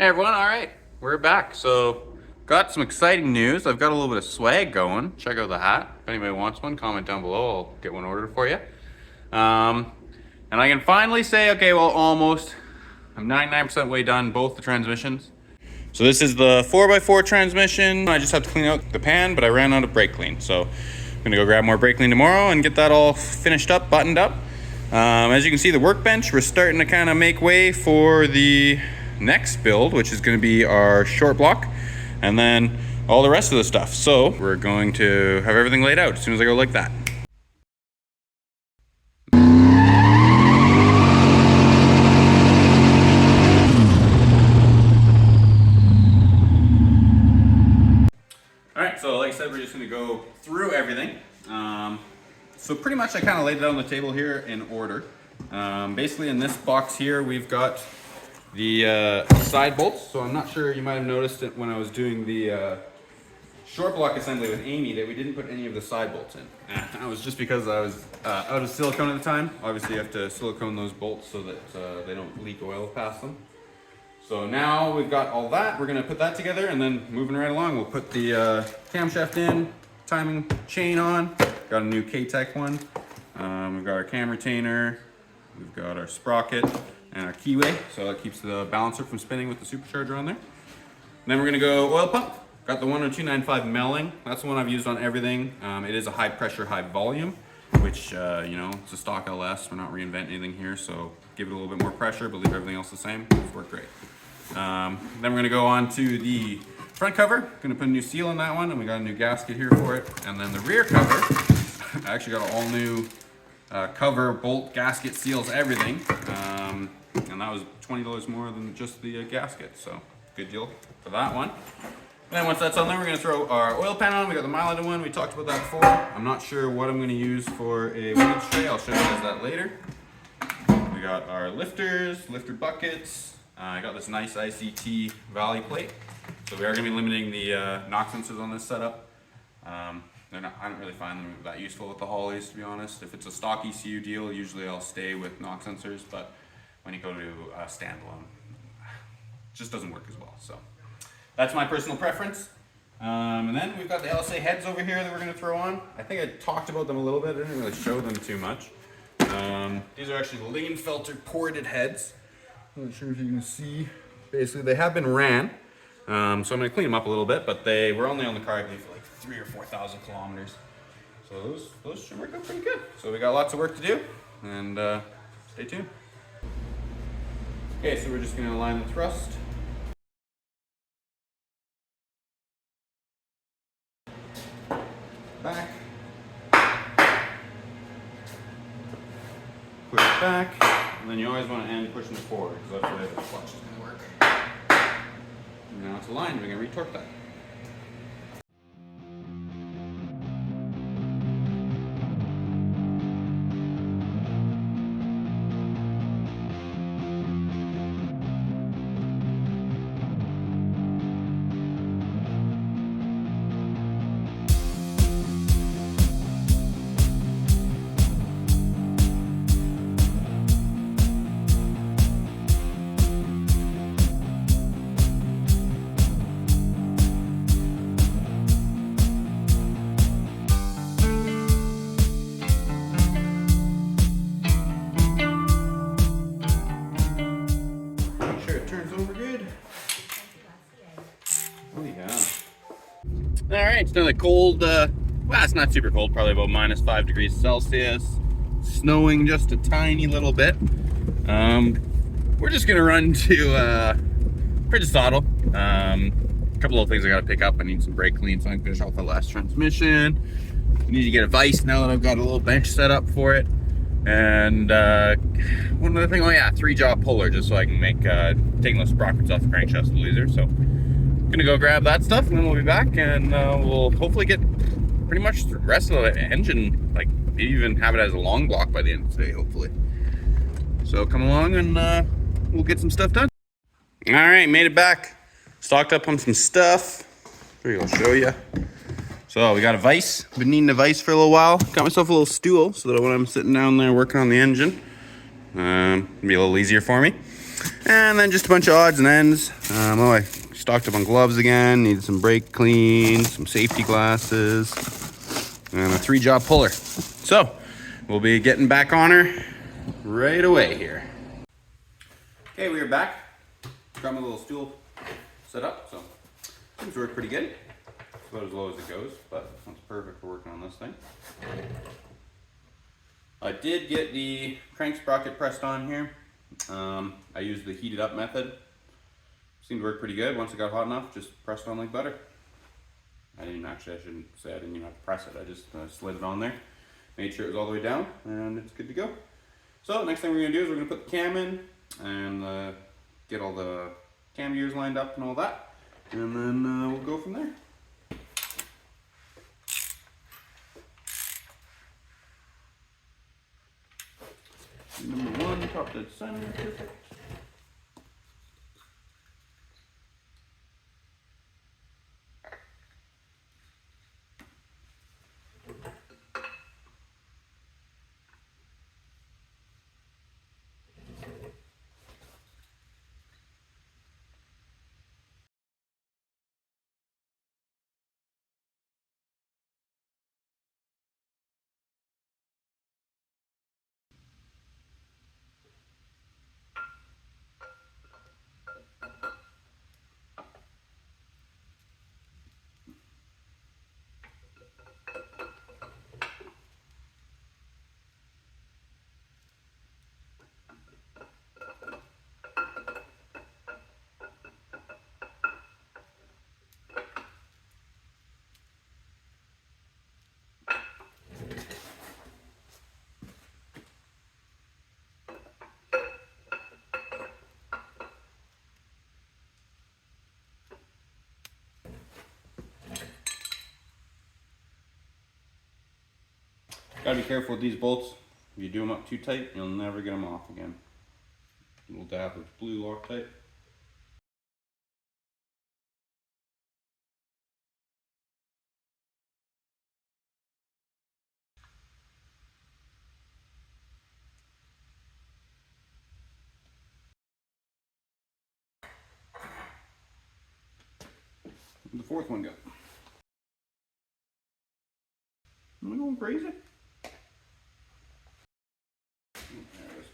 Hey everyone, all right, we're back. So, got some exciting news. I've got a little bit of swag going. Check out the hat. If anybody wants one, comment down below. I'll get one ordered for you. And I can finally say, okay, well, almost. I'm 99% way done, both the transmissions. So this is the 4x4 transmission. I just have to clean out the pan, but I ran out of brake clean. So I'm gonna go grab more brake clean tomorrow and get that all finished up, buttoned up. As you can see, the workbench, we're starting to kind of make way for the next build, which is going to be our short block, and then all the rest of the stuff. So we're going to have everything laid out as soon as I go like that. All right, so like I said, we're just going to go through everything. So pretty much I kind of laid it out on the table here in order. Basically in this box here, we've got the side bolts. So I'm not sure, you might have noticed it when I was doing the short block assembly with Amy that we didn't put any of the side bolts in. That was just because I was out of silicone at the time. Obviously you have to silicone those bolts so that they don't leak oil past them. So now we've got all that, we're gonna put that together, and then moving right along, we'll put the camshaft in, timing chain on, got a new K-Tech one. We've got our cam retainer, we've got our sprocket, and our keyway, so that keeps the balancer from spinning with the supercharger on there. And then we're gonna go oil pump. Got the 10295 Melling. That's the one I've used on everything. It is a high pressure, high volume, which, you know, it's a stock LS. We're not reinventing anything here, so give it a little bit more pressure, but leave everything else the same. It's worked great. Then we're gonna go on to the front cover. Gonna put a new seal on that one, and we got a new gasket here for it. And then the rear cover, I actually got an all new cover, bolt, gasket, seals, everything. And that was $20 more than just the gasket, so good deal for that one. And then once that's on there, we're gonna throw our oil pan on. We got the mileage one, we talked about that before. I'm not sure what I'm gonna use for a weighted tray. I'll show you guys that later. We got our lifters, lifter buckets. I got this nice ICT valley plate. So we are gonna be limiting the knock sensors on this setup. I don't really find them that useful with the Hollies, to be honest. If it's a stock ECU deal, usually I'll stay with knock sensors, but when you go to standalone, it just doesn't work as well. So that's my personal preference. And then we've got the LSA heads over here that we're gonna throw on. I think I talked about them a little bit. I didn't really show them too much. These are actually Lingenfelter ported heads. I'm not sure if you can see. Basically, they have been ran. So I'm gonna clean them up a little bit, but they were only on the car, I believe, for like 3,000 or 4,000 kilometers. So those should work out pretty good. So we got lots of work to do, and stay tuned. Okay, so we're just gonna align the thrust. Back. Push back, and then you always want to end pushing forward, because that's the way the clutch is gonna work. And now it's aligned, we're gonna re-torque that. All right, it's another cold, well, it's not super cold, probably about -5 degrees Celsius. Snowing just a tiny little bit. We're just gonna run to Bridgestone. A couple of things I gotta pick up. I need some brake clean so I can finish off the last transmission. I need to get a vise now that I've got a little bench set up for it. And one other thing, oh yeah, 3-jaw puller, just so I can make taking those sprockets off the crankshaft of the Blazer. So gonna go grab that stuff, and then we'll be back, and we'll hopefully get pretty much the rest of the engine, like maybe even have it as a long block by the end of today, hopefully. So come along, and we'll get some stuff done. All right, made it back. Stocked up on some stuff. Here, I'll show you. So we got a vise. Been needing a vise for a little while. Got myself a little stool so that when I'm sitting down there working on the engine, it'll be a little easier for me. And then just a bunch of odds and ends. Oh, I stocked up on gloves again. Needed some brake clean, some safety glasses, and a 3-job puller. So we'll be getting back on her right away here. Okay, we are back. Got my little stool set up, so things work pretty good. It's about as low as it goes, but that's perfect for working on this thing. I did get the crank sprocket pressed on here. I used the heated up method. Seemed to work pretty good. Once it got hot enough, just pressed on like butter. I shouldn't say I didn't even have to press it. I just slid it on there, made sure it was all the way down, and it's good to go. So next thing we're gonna do is we're gonna put the cam in and get all the cam gears lined up and all that, and then we'll go from there. Number 1, top dead center, perfect. Gotta be careful with these bolts. If you do them up too tight, you'll never get them off again. A little dab of blue Loctite. Where'd the 4th one go? Am I going crazy? There it is.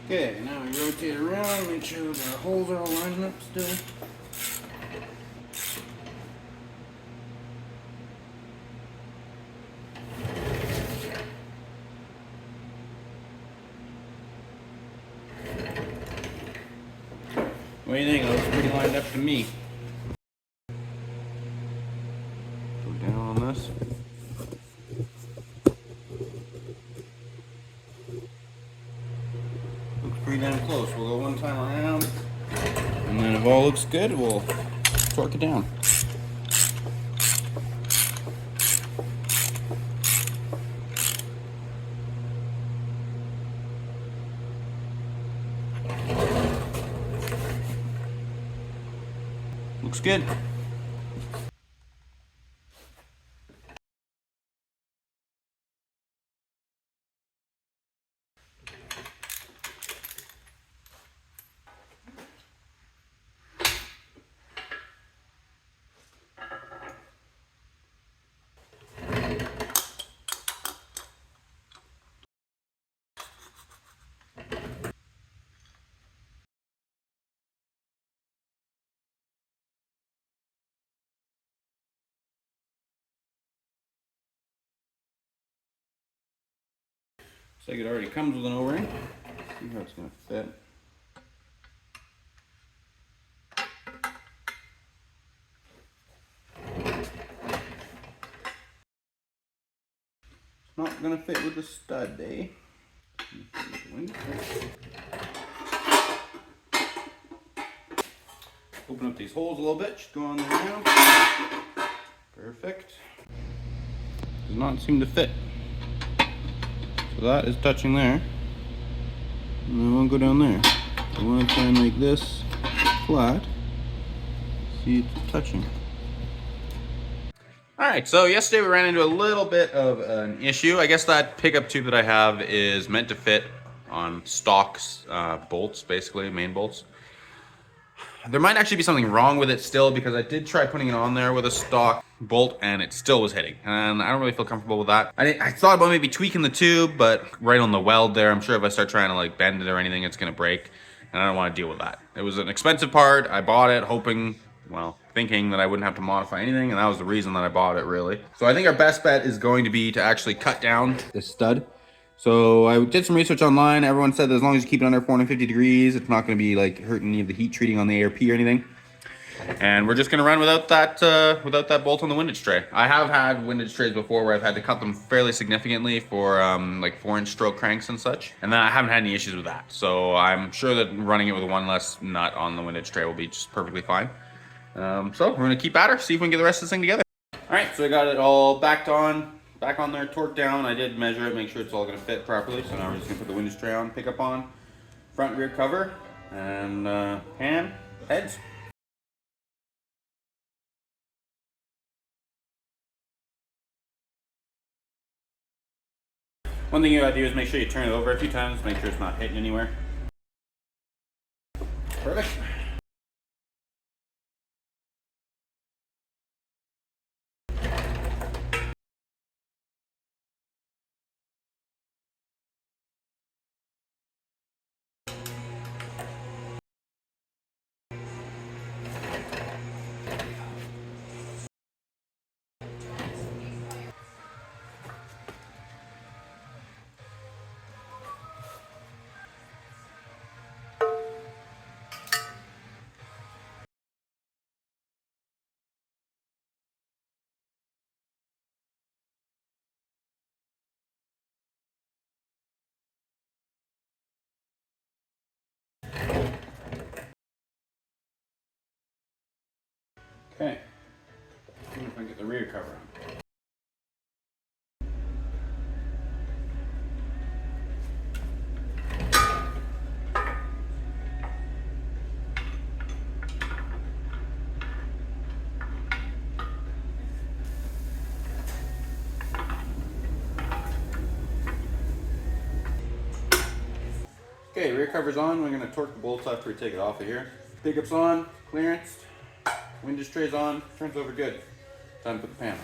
Okay, now we rotate around, make sure the holes are all lined up still. What do you think? It looks pretty lined up to me. Go down on this. Looks pretty damn close. We'll go one time around, and then if all looks good, we'll torque it down. Looks good. Looks like it already comes with an O-ring. See how it's going to fit. not gonna fit with the stud, eh? Open up these holes a little bit, just go on there now. Perfect. Does not seem to fit. So that is touching there. And I won't go down there. I want to try and make this flat. See, it's touching. Alright, so yesterday we ran into a little bit of an issue. I guess that pickup tube that I have is meant to fit on stock bolts, basically, main bolts. There might actually be something wrong with it still, because I did try putting it on there with a stock bolt and it still was hitting. And I don't really feel comfortable with that. I thought about maybe tweaking the tube, but right on the weld there, I'm sure if I start trying to like bend it or anything, it's gonna break. And I don't want to deal with that. It was an expensive part. I bought it hoping, well, thinking that I wouldn't have to modify anything, and that was the reason that I bought it, really. So I think our best bet is going to be to actually cut down this stud. So I did some research online. Everyone said that as long as you keep it under 450 degrees, it's not going to be like hurting any of the heat treating on the ARP or anything. And we're just going to run without that bolt on the windage tray. I have had windage trays before where I've had to cut them fairly significantly for like 4-inch stroke cranks and such, and then I haven't had any issues with that. So I'm sure that running it with one less nut on the windage tray will be just perfectly fine. So we're going to keep at her, see if we can get the rest of this thing together. All right, so I got it all back on there, torqued down. I did measure it, make sure it's all gonna fit properly. So now we're just gonna put the windage tray on, pick up on, front rear cover, and pan, heads. One thing you gotta do is make sure you turn it over a few times, make sure it's not hitting anywhere. Perfect. Okay, see if I can get the rear cover on. Okay, rear cover's on. We're gonna torque the bolts after we take it off of here. Pickup's on, clearance, windage tray's on, turns over good. Time to put the pan on.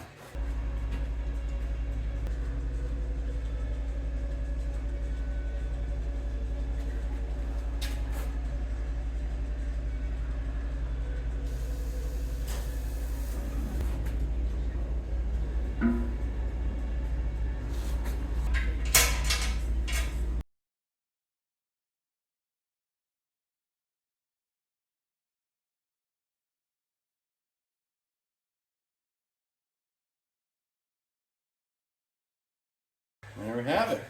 There we have it.